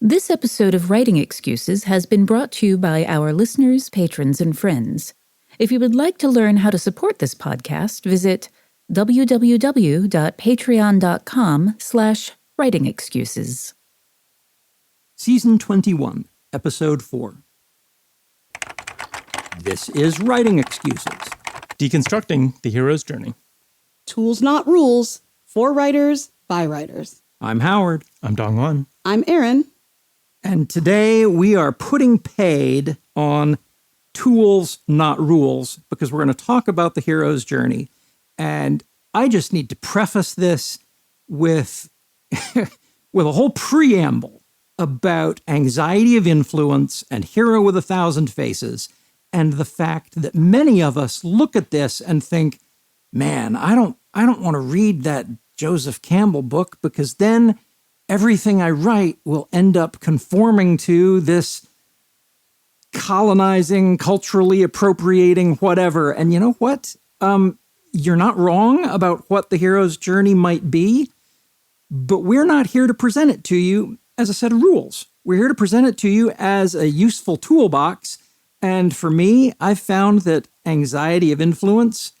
This episode of Writing Excuses has been brought to you by our listeners, patrons, and friends. If you would like to learn how to support this podcast, visit www.patreon.com/writingexcuses. Season 21, Episode 4. This is Writing Excuses. Deconstructing the hero's journey. Tools, not rules. For writers, by writers. I'm Howard. I'm Dong-Won. I'm Erin. And today we are putting paid on tools, not rules, because we're going to talk about the hero's journey. And I just need to preface this with, with a whole preamble about anxiety of influence and Hero with 1,000 Faces, and the fact that many of us look at this and think, man, I don't want to read that Joseph Campbell book, because then everything I write will end up conforming to this colonizing, culturally appropriating, whatever. And you know what? You're not wrong about what the hero's journey might be, but we're not here to present it to you as a set of rules. We're here to present it to you as a useful toolbox. And for me, I've found that anxiety of influence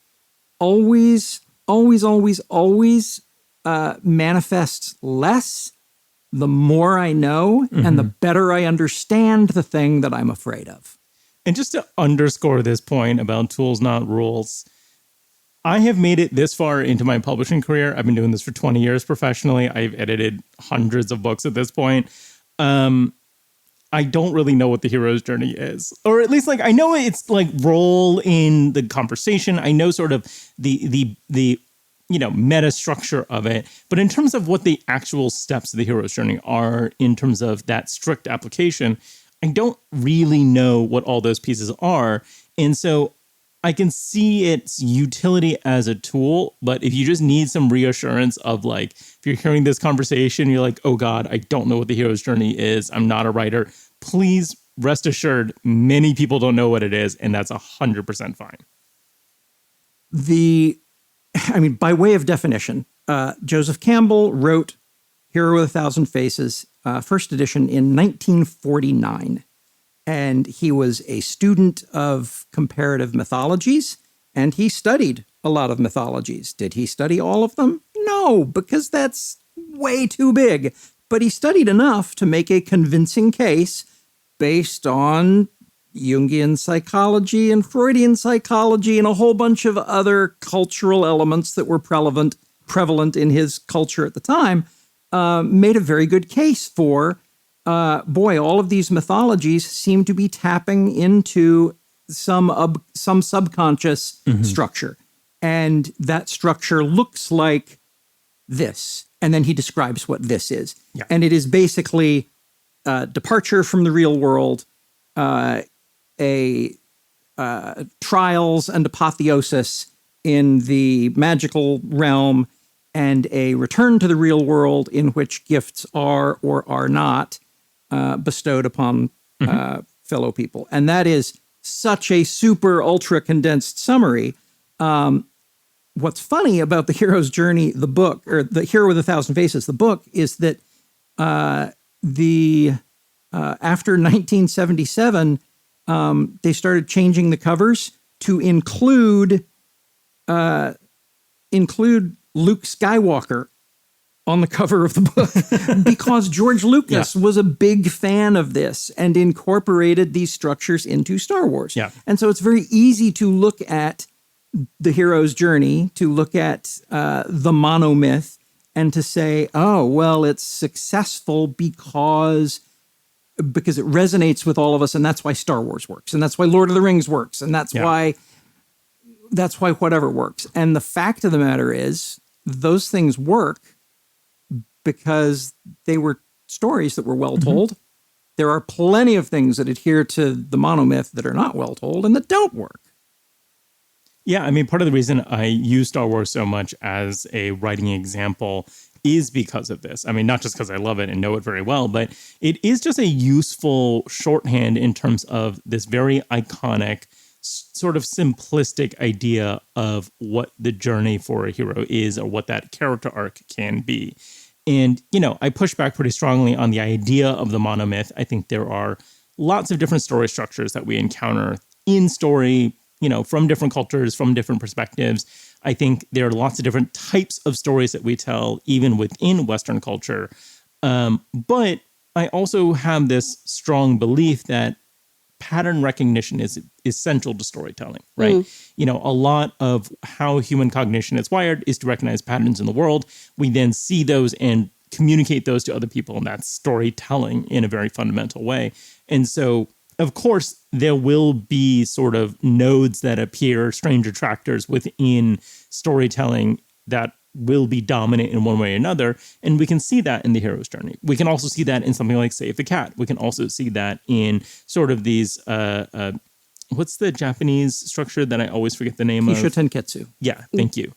always manifests less the more I know and the better I understand the thing that I'm afraid of. And just to underscore this point about tools, not rules, I have made it this far into my publishing career. I've been doing this for 20 years professionally. I've edited hundreds of books at this point. I don't really know what the hero's journey is, or at least I know it's role in the conversation. I know sort of the meta structure of it, but in terms of what the actual steps of the hero's journey are, in terms of that strict application, I don't really know what all those pieces are. And so I can see its utility as a tool, but if you just need some reassurance of if you're hearing this conversation, you're like, oh God, I don't know what the hero's journey is. I'm not a writer. Please rest assured, many people don't know what it is, and that's 100% fine. By way of definition, Joseph Campbell wrote Hero with 1,000 Faces, first edition, in 1949. And he was a student of comparative mythologies, and he studied a lot of mythologies. Did he study all of them? No, because that's way too big. But he studied enough to make a convincing case based on Jungian psychology and Freudian psychology and a whole bunch of other cultural elements that were prevalent in his culture at the time, made a very good case for, all of these mythologies seem to be tapping into some subconscious structure. And that structure looks like this. And then he describes what this is. Yeah. And it is basically departure from the real world, trials and apotheosis in the magical realm, and a return to the real world in which gifts are or are not bestowed upon fellow people. And that is such a super ultra condensed summary. What's funny about the hero's journey, the book, or the Hero with 1,000 Faces, the book, is that after 1977, they started changing the covers to include Luke Skywalker on the cover of the book because George Lucas was a big fan of this and incorporated these structures into Star Wars. Yeah. And so it's very easy to look at the hero's journey, to look at the monomyth, and to say, oh, well, it's successful because it resonates with all of us, and that's why Star Wars works, and that's why Lord of the Rings works, and that's why whatever works. And the fact of the matter is, those things work because they were stories that were well told. There are plenty of things that adhere to the monomyth that are not well told and that don't work. Yeah, part of the reason I use Star Wars so much as a writing example is because of this. Not just because I love it and know it very well, but it is just a useful shorthand in terms of this very iconic, sort of simplistic idea of what the journey for a hero is, or what that character arc can be. And, I push back pretty strongly on the idea of the monomyth. I think there are lots of different story structures that we encounter in story, from different cultures, from different perspectives. I think there are lots of different types of stories that we tell, even within Western culture. But I also have this strong belief that pattern recognition is essential to storytelling, right? A lot of how human cognition is wired is to recognize patterns in the world. We then see those and communicate those to other people, and that's storytelling in a very fundamental way. And so, of course, there will be sort of nodes that appear, strange attractors within storytelling that will be dominant in one way or another. And we can see that in the hero's journey. We can also see that in something like Save the Cat. We can also see that in sort of these, what's the Japanese structure that I always forget the name Kisho of? Tenketsu. Yeah, thank you.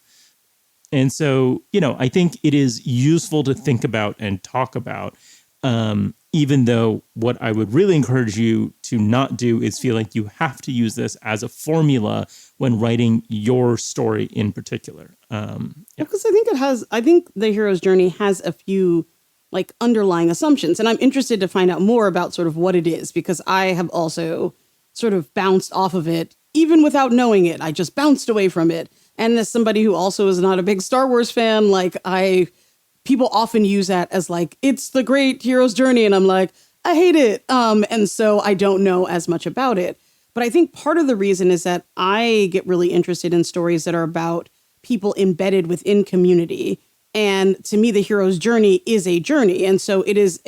And so, I think it is useful to think about and talk about, even though what I would really encourage you to not do is feel like you have to use this as a formula when writing your story in particular. Because I think the hero's journey has a few like underlying assumptions. And I'm interested to find out more about sort of what it is, because I have also sort of bounced off of it, even without knowing it. I just bounced away from it. And as somebody who also is not a big Star Wars fan, people often use that as like, it's the great hero's journey. And I'm like, I hate it. And so I don't know as much about it. But I think part of the reason is that I get really interested in stories that are about people embedded within community. And to me, the hero's journey is a journey. And so it is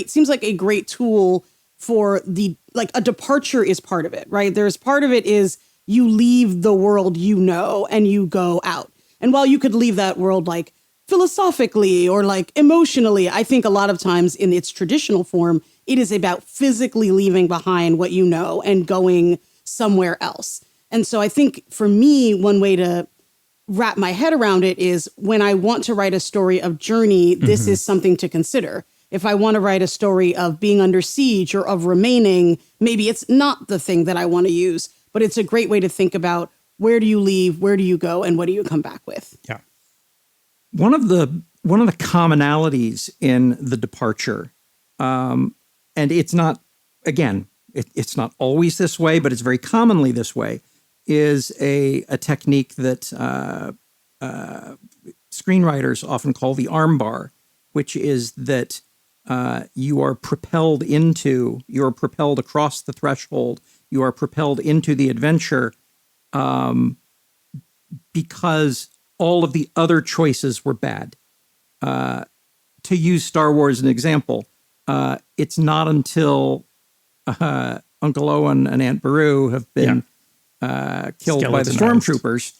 seems like a great tool for a departure is part of it, right? There's part of it is you leave the world and you go out. And while you could leave that world like philosophically or like emotionally, I think a lot of times in its traditional form, it is about physically leaving behind what you know and going somewhere else. And so I think for me, one way to wrap my head around it is when I want to write a story of journey, this is something to consider. If I want to write a story of being under siege or of remaining, maybe it's not the thing that I want to use, but it's a great way to think about where do you leave, where do you go, and what do you come back with? Yeah. One of the commonalities in the departure, and it's not, again, it's not always this way, but it's very commonly this way, is a technique that screenwriters often call the armbar, which is that you are propelled across the threshold, you are propelled into the adventure because all of the other choices were bad. To use Star Wars as an example, it's not until Uncle Owen and Aunt Beru have been killed by the stormtroopers,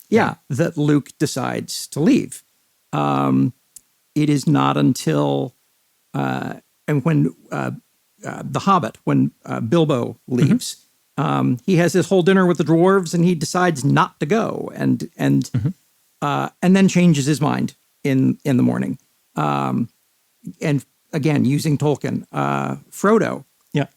that Luke decides to leave. It is not until and when The Hobbit, when Bilbo leaves, he has his whole dinner with the dwarves and he decides not to go and then changes his mind in the morning. And again, using Tolkien, Frodo. Yeah.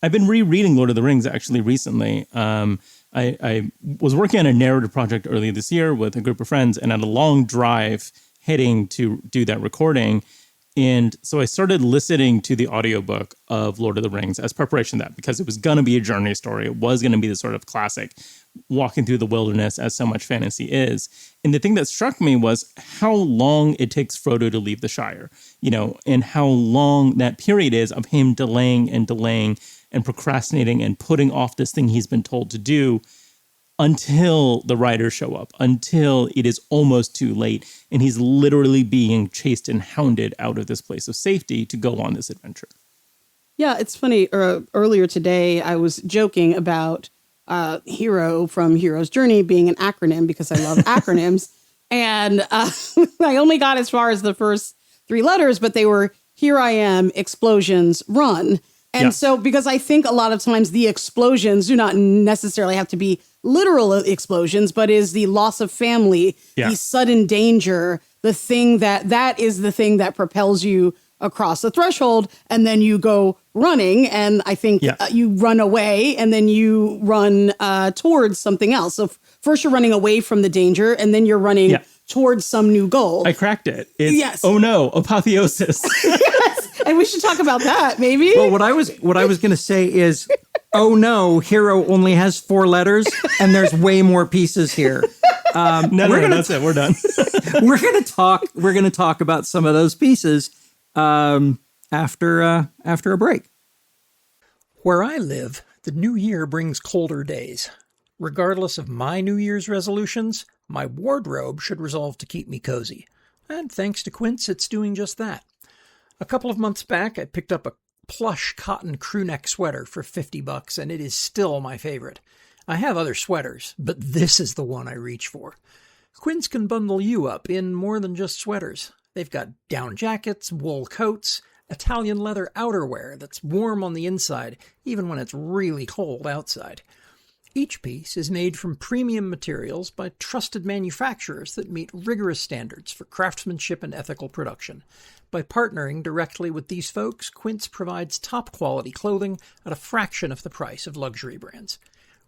I've been rereading Lord of the Rings actually recently. I was working on a narrative project earlier this year with a group of friends and had a long drive heading to do that recording. And so I started listening to the audiobook of Lord of the Rings as preparation to that, because it was going to be a journey story. It was going to be the sort of classic walking through the wilderness as so much fantasy is. And the thing that struck me was how long it takes Frodo to leave the Shire, and how long that period is of him delaying and procrastinating and putting off this thing he's been told to do until the writers show up, until it is almost too late. And he's literally being chased and hounded out of this place of safety to go on this adventure. Yeah, it's funny. Earlier today, I was joking about hero from Hero's Journey being an acronym because I love acronyms. And I only got as far as the first 3 letters, but they were here I am, explosions, run. And so because I think a lot of times the explosions do not necessarily have to be literal explosions, but is the loss of family, the sudden danger, the thing that is the thing that propels you across the threshold, and then you go running. And I think you run away and then you run towards something else. So first you're running away from the danger and then you're running towards some new goal. I cracked it. It's, Yes. oh no, apotheosis. Yes. And we should talk about that, maybe. Well, what I was going to say is, oh no, hero only has 4 letters, and there's way more pieces here. No, that's it. We're done. We're gonna talk about some of those pieces after a break. Where I live, the new year brings colder days. Regardless of my New Year's resolutions, my wardrobe should resolve to keep me cozy. And thanks to Quince, it's doing just that. A couple of months back, I picked up a plush cotton crewneck sweater for $50, and it is still my favorite. I have other sweaters, but this is the one I reach for. Quince can bundle you up in more than just sweaters. They've got down jackets, wool coats, Italian leather outerwear that's warm on the inside, even when it's really cold outside. Each piece is made from premium materials by trusted manufacturers that meet rigorous standards for craftsmanship and ethical production. By partnering directly with these folks, Quince provides top-quality clothing at a fraction of the price of luxury brands.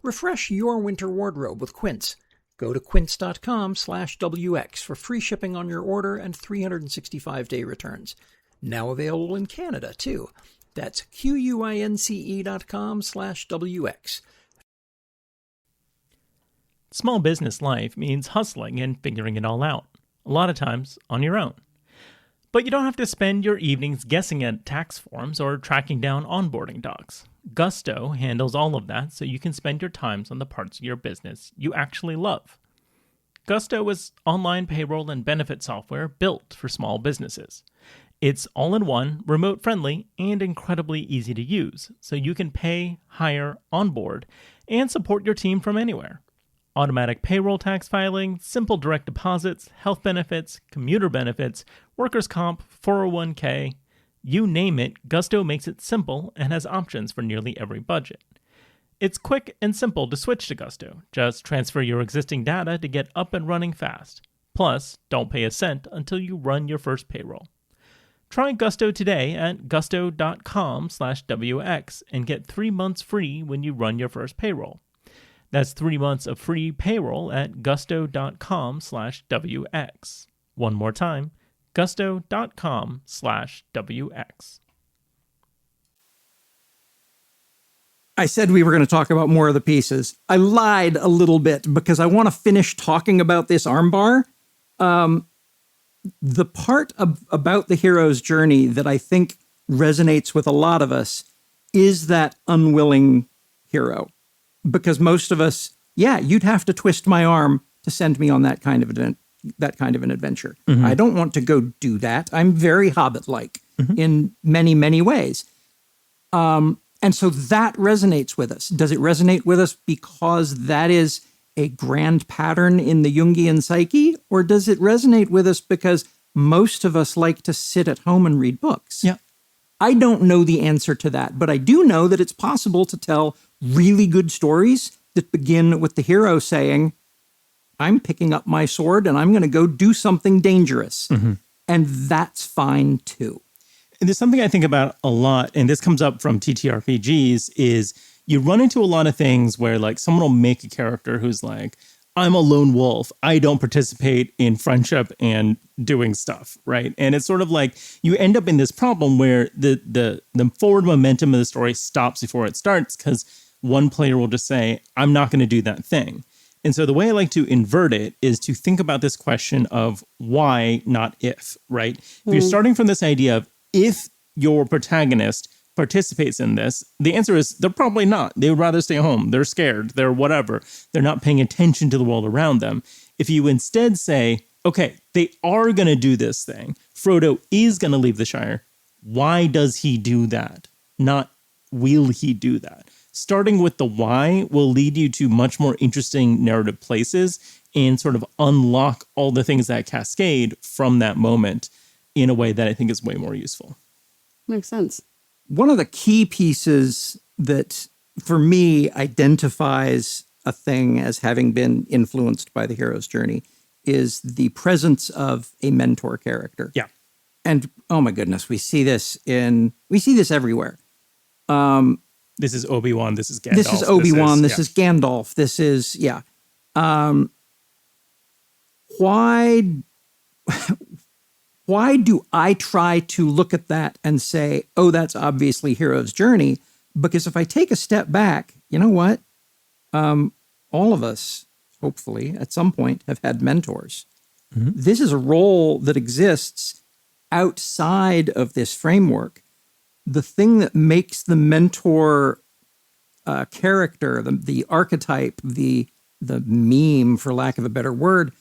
Refresh your winter wardrobe with Quince. Go to quince.com/WX for free shipping on your order and 365-day returns. Now available in Canada, too. That's QUINCE.com/WX. Small business life means hustling and figuring it all out, a lot of times on your own. But you don't have to spend your evenings guessing at tax forms or tracking down onboarding docs. Gusto handles all of that so you can spend your times on the parts of your business you actually love. Gusto is online payroll and benefit software built for small businesses. It's all-in-one, remote-friendly, and incredibly easy to use, so you can pay, hire, onboard, and support your team from anywhere. Automatic payroll tax filing, simple direct deposits, health benefits, commuter benefits, workers' comp, 401k, you name it, Gusto makes it simple and has options for nearly every budget. It's quick and simple to switch to Gusto. Just transfer your existing data to get up and running fast. Plus, don't pay a cent until you run your first payroll. Try Gusto today at gusto.com/WX and get 3 months free when you run your first payroll. That's 3 months of free payroll at gusto.com/WX. One more time, gusto.com/WX. I said we were going to talk about more of the pieces. I lied a little bit because I want to finish talking about this armbar. The part about the hero's journey that I think resonates with a lot of us is that unwilling hero. Because most of us, you'd have to twist my arm to send me on that kind of an adventure. Mm-hmm. I don't want to go do that. I'm very Hobbit-like in many, many ways. And so that resonates with us. Does it resonate with us because that is a grand pattern in the Jungian psyche? Or does it resonate with us because most of us like to sit at home and read books? Yeah. I don't know the answer to that, but I do know that it's possible to tell really good stories that begin with the hero saying, I'm picking up my sword and I'm going to go do something dangerous. Mm-hmm. And that's fine too. And there's something I think about a lot, and this comes up from TTRPGs, is you run into a lot of things where like someone will make a character who's like, I'm a lone wolf. I don't participate in friendship and doing stuff, right? And it's sort of like you end up in this problem where the forward momentum of the story stops before it starts because one player will just say, I'm not going to do that thing. And so the way I like to invert it is to think about this question of why, not if, right? If you're starting from this idea of if your protagonist participates in this, the answer is they're probably not. They would rather stay home. They're scared. They're whatever. They're not paying attention to the world around them. If you instead say, okay, they are going to do this thing. Frodo is going to leave the Shire. Why does he do that? Not will he do that? Starting with the why will lead you to much more interesting narrative places and sort of unlock all the things that cascade from that moment in a way that I think is way more useful. Makes sense. One of the key pieces that, for me, identifies a thing as having been influenced by the hero's journey is the presence of a mentor character. Yeah. And, oh my goodness, we see this everywhere. This is Obi-Wan. This is Gandalf. This is Obi-Wan. This is Gandalf. This is, why do I try to look at that and say, oh, that's obviously hero's journey? Because if I take a step back, you know what? All of us, hopefully, at some point have had mentors. This is a role that exists outside of this framework. The thing that makes the mentor character, the archetype, the meme, for lack of a better word,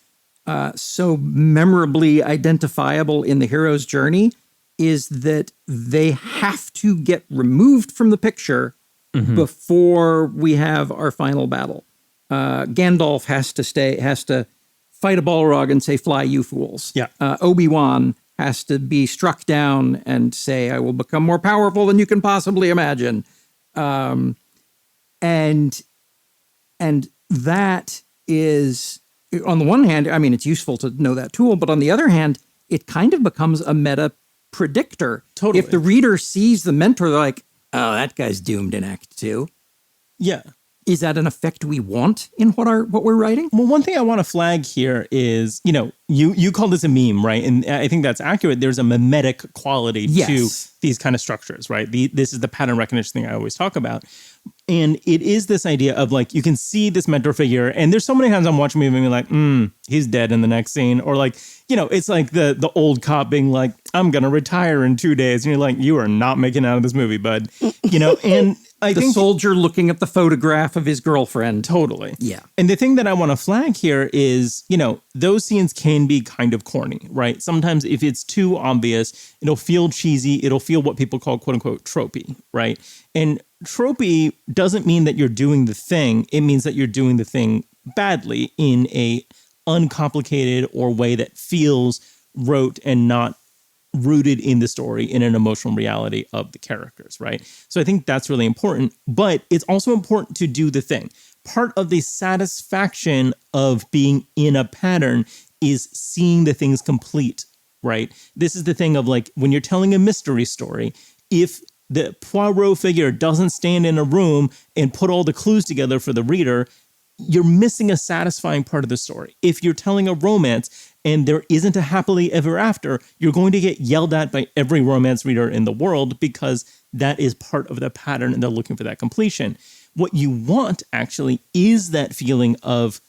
so memorably identifiable in the hero's journey is that they have to get removed from the picture before we have our final battle. Gandalf has to fight a Balrog and say, "Fly, you fools." Yeah. Obi-Wan has to be struck down and say, "I will become more powerful than you can possibly imagine." And that is, on the one hand, I mean, it's useful to know that tool, but on the other hand, it kind of becomes a meta predictor. Totally. If the reader sees the mentor, they're like, "Oh, that guy's doomed in Act 2." Yeah. Is that an effect we want in what we're writing? Well, one thing I want to flag here is, you call this a meme, right? And I think that's accurate. There's a mimetic quality to these kind of structures, right? This is the pattern recognition thing I always talk about. And it is this idea of like, you can see this mentor figure, and there's so many times I'm watching a movie and being like, he's dead in the next scene. Or like, it's like the old cop being like, I'm going to retire in 2 days. And you're like, you are not making out of this movie, bud. And I think soldier looking at the photograph of his girlfriend. Totally. Yeah. And the thing that I want to flag here is, those scenes can be kind of corny, right? Sometimes if it's too obvious, it'll feel cheesy. It'll feel what people call, quote unquote, tropey, right? And tropey doesn't mean that you're doing the thing. It means that you're doing the thing badly in a uncomplicated or way that feels rote and not rooted in the story, in an emotional reality of the characters, right? So I think that's really important, but it's also important to do the thing. Part of the satisfaction of being in a pattern is seeing the things complete, right? This is the thing of like, when you're telling a mystery story, if the Poirot figure doesn't stand in a room and put all the clues together for the reader, you're missing a satisfying part of the story. If you're telling a romance and there isn't a happily ever after, you're going to get yelled at by every romance reader in the world because that is part of the pattern and they're looking for that completion. What you want actually is that feeling of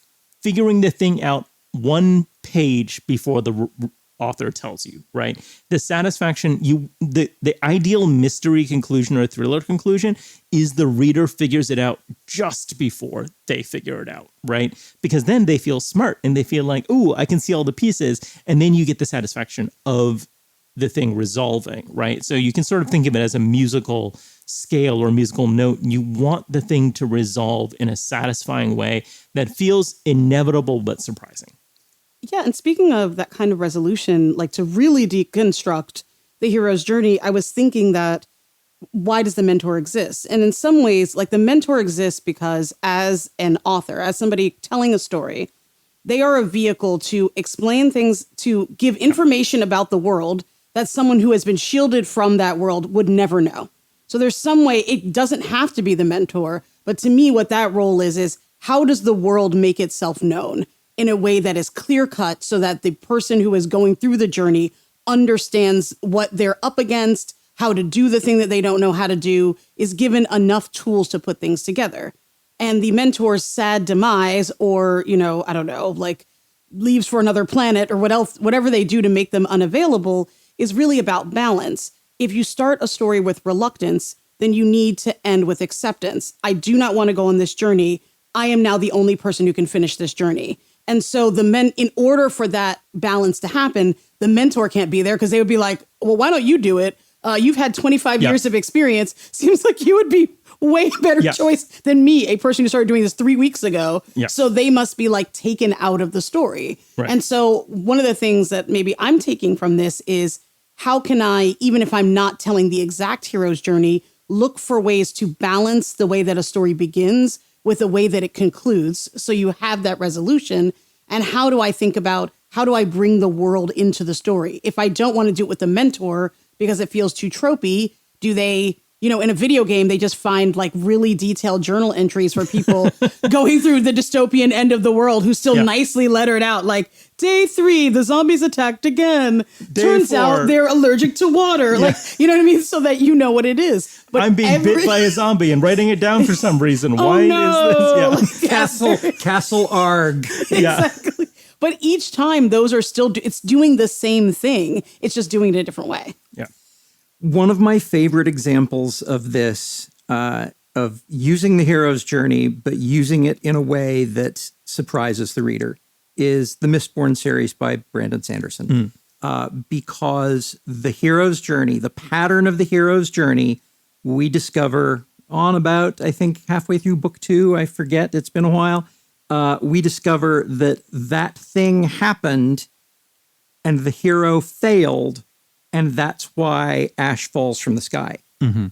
figuring the thing out one page before the author tells you, right? The satisfaction, the ideal mystery conclusion or thriller conclusion is the reader figures it out just before they figure it out, right? Because then they feel smart and they feel like, ooh, I can see all the pieces. And then you get the satisfaction of the thing resolving, right? So you can sort of think of it as a musical scale or musical note. You want the thing to resolve in a satisfying way that feels inevitable but surprising. Yeah, and speaking of that kind of resolution, like to really deconstruct the hero's journey, I was thinking that why does the mentor exist? And in some ways, like the mentor exists because as an author, as somebody telling a story, they are a vehicle to explain things, to give information about the world that someone who has been shielded from that world would never know. So there's some way, it doesn't have to be the mentor, but to me, what that role is how does the world make itself known in a way that is clear cut so that the person who is going through the journey understands what they're up against, how to do the thing that they don't know how to do, is given enough tools to put things together. And the mentor's sad demise or, I don't know, like leaves for another planet or whatever they do to make them unavailable is really about balance. If you start a story with reluctance, then you need to end with acceptance. I do not want to go on this journey. I am now the only person who can finish this journey. And so in order for that balance to happen, the mentor can't be there because they would be like, well, why don't you do it? You've had 25 years of experience. Seems like you would be way better choice than me, a person who started doing this 3 weeks ago. Yeah. So they must be like taken out of the story. Right. And so one of the things that maybe I'm taking from this is how can I, even if I'm not telling the exact hero's journey, look for ways to balance the way that a story begins with the way that it concludes. So you have that resolution. And how do I think about, how do I bring the world into the story? If I don't want to do it with the mentor because it feels too tropey, do they in a video game, they just find like really detailed journal entries for people going through the dystopian end of the world who still nicely lettered out like day 3, the zombies attacked again. Turns 4. out they're allergic to water. Like, you know what I mean? So that you know what it is. But I'm being bit by a zombie and writing it down for some reason. Oh, Why no. is this? Castle Arg. Exactly. But each time those are still, it's doing the same thing. It's just doing it a different way. Yeah. One of my favorite examples of this, of using the hero's journey, but using it in a way that surprises the reader, is the Mistborn series by Brandon Sanderson. Because the hero's journey, the pattern of the hero's journey, we discover on about, I think, halfway through book 2, I forget, it's been a while, we discover that thing happened and the hero failed, and that's why ash falls from the sky.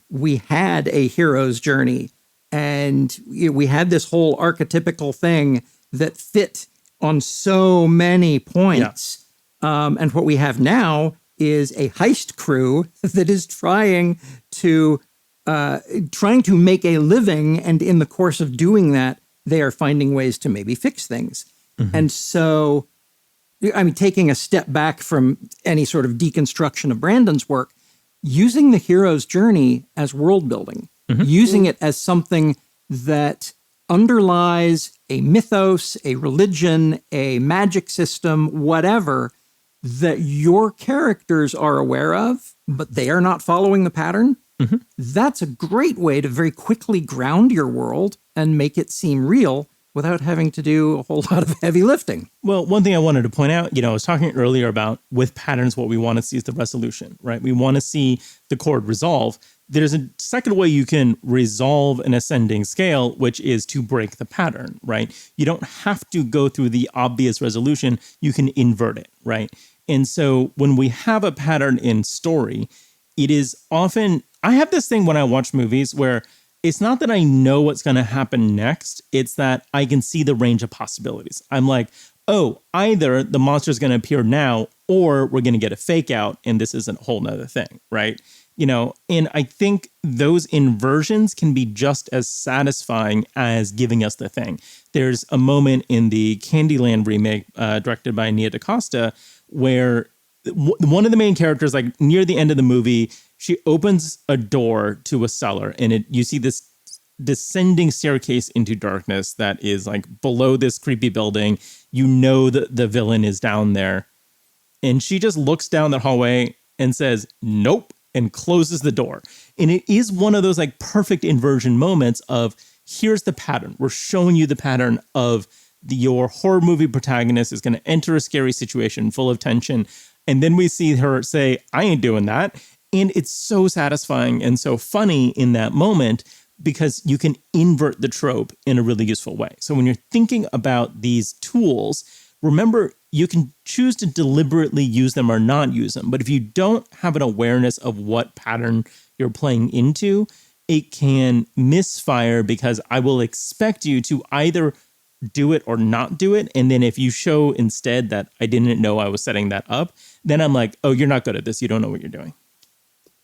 We had a hero's journey, and we had this whole archetypical thing that fit on so many points. And what we have now is a heist crew that is trying to make a living, and in the course of doing that, they are finding ways to maybe fix things. And so, I mean, taking a step back from any sort of deconstruction of Brandon's work, using the hero's journey as world building, using it as something that underlies a mythos, a religion, a magic system, whatever, that your characters are aware of, but they are not following the pattern. That's a great way to very quickly ground your world and make it seem real without having to do a whole lot of heavy lifting. Well, one thing I wanted to point out, I was talking earlier about with patterns, what we want to see is the resolution, right? We want to see the chord resolve. There's a second way you can resolve an ascending scale, which is to break the pattern, right? You don't have to go through the obvious resolution. You can invert it, right? And so when we have a pattern in story, it is often, I have this thing when I watch movies where it's not that I know what's going to happen next. It's that I can see the range of possibilities. I'm like, oh, either the monster's going to appear now or we're going to get a fake out and this is a whole nother thing, right? And I think those inversions can be just as satisfying as giving us the thing. There's a moment in the Candyland remake directed by Nia DaCosta where one of the main characters, like near the end of the movie, she opens a door to a cellar and you see this descending staircase into darkness that is like below this creepy building. That the villain is down there. And she just looks down that hallway and says, nope, and closes the door. And it is one of those like perfect inversion moments of here's the pattern. We're showing you the pattern of your horror movie protagonist is going to enter a scary situation full of tension. And then we see her say, I ain't doing that. And it's so satisfying and so funny in that moment because you can invert the trope in a really useful way. So when you're thinking about these tools, remember, you can choose to deliberately use them or not use them. But if you don't have an awareness of what pattern you're playing into, it can misfire because I will expect you to either do it or not do it. And then if you show instead that I didn't know I was setting that up, then I'm like, oh, you're not good at this. You don't know what you're doing.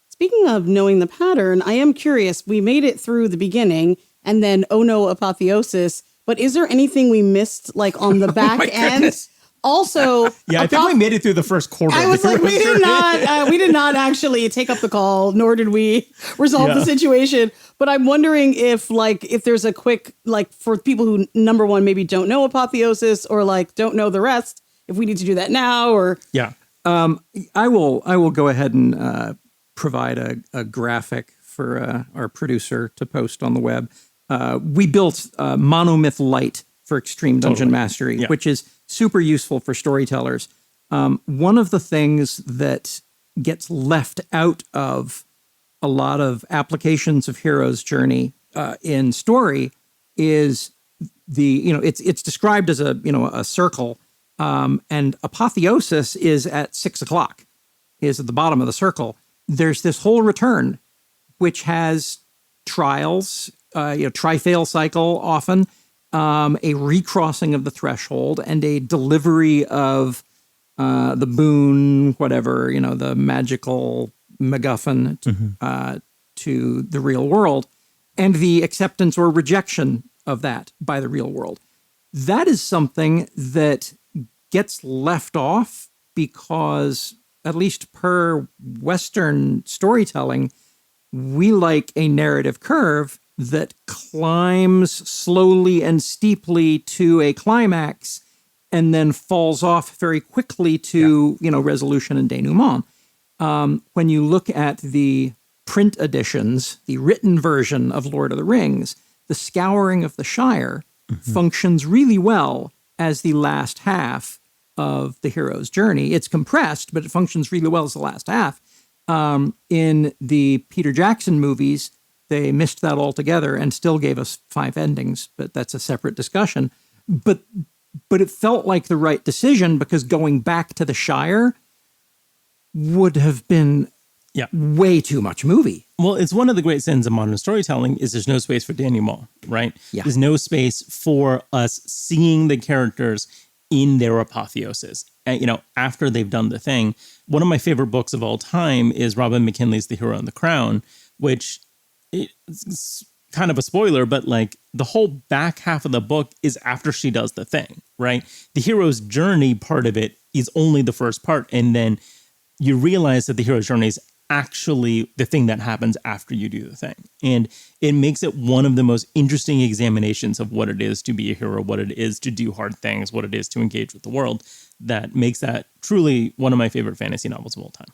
Speaking of knowing the pattern, I am curious. We made it through the beginning and then, oh no, apotheosis. But is there anything we missed like on the back end? Goodness. Also, yeah, I think we made it through the first quarter. I was like, we did not actually take up the call, nor did we resolve the situation. But I'm wondering if there's a quick, like for people who, number one, maybe don't know apotheosis or like don't know the rest, if we need to do that now or. Yeah. I will go ahead and provide a graphic for our producer to post on the web. We built Monomyth Lite for Extreme Dungeon Mastery, which is super useful for storytellers. One of the things that gets left out of a lot of applications of Hero's Journey in story is it's described as a circle, and apotheosis is at 6 o'clock, is at the bottom of the circle. There's this whole return, which has trials, tri-fail cycle often, a recrossing of the threshold, and a delivery of the boon, whatever, the magical MacGuffin to the real world and the acceptance or rejection of that by the real world. That is something that gets left off because, at least per Western storytelling, we like a narrative curve that climbs slowly and steeply to a climax and then falls off very quickly to, resolution and denouement. When you look at the print editions, the written version of Lord of the Rings, the Scouring of the Shire functions really well as the last half of the hero's journey. It's compressed, but it functions really well as the last half. In the Peter Jackson movies, they missed that altogether and still gave us 5 endings, but that's a separate discussion. But it felt like the right decision because going back to the Shire would have been way too much movie. Well, it's one of the great sins of modern storytelling is there's no space for denouement, right? Yeah. There's no space for us seeing the characters in their apotheosis. And, after they've done the thing. One of my favorite books of all time is Robin McKinley's The Hero and the Crown, which it's kind of a spoiler, but like the whole back half of the book is after she does the thing, right? The hero's journey part of it is only the first part. And then you realize that the hero's journey is actually the thing that happens after you do the thing. And it makes it one of the most interesting examinations of what it is to be a hero, what it is to do hard things, what it is to engage with the world, that makes that truly one of my favorite fantasy novels of all time.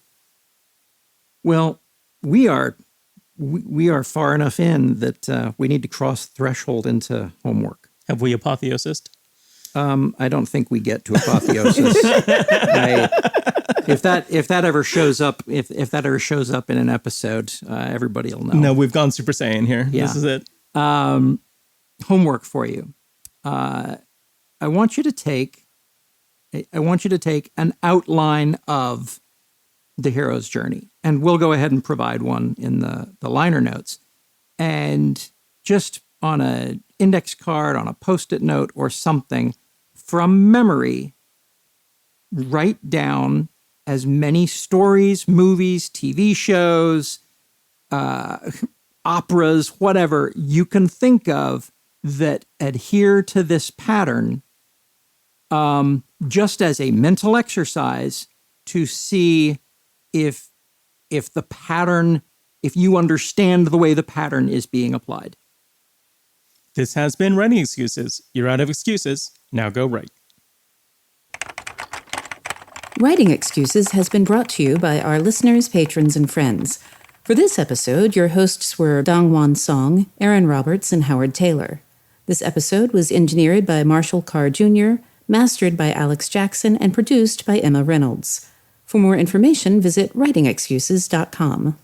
Well, we are far enough in that we need to cross the threshold into homework. Have we apotheosised? I don't think we get to apotheosis. If that ever shows up, if that ever shows up in an episode, everybody will know. No, we've gone Super Saiyan here. Yeah. This is it. Homework for you. I want you to take an outline of the hero's journey, and we'll go ahead and provide one in the liner notes, and just on an index card, on a Post-it note or something, from memory, write down as many stories, movies, TV shows, operas, whatever you can think of that adhere to this pattern, just as a mental exercise to see if the pattern, if you understand the way the pattern is being applied. This has been Writing Excuses. You're out of excuses. Now go write. Writing Excuses has been brought to you by our listeners, patrons, and friends. For this episode, your hosts were Dongwon Song, Aaron Roberts, and Howard Taylor. This episode was engineered by Marshall Carr Jr., mastered by Alex Jackson, and produced by Emma Reynolds. For more information, visit writingexcuses.com.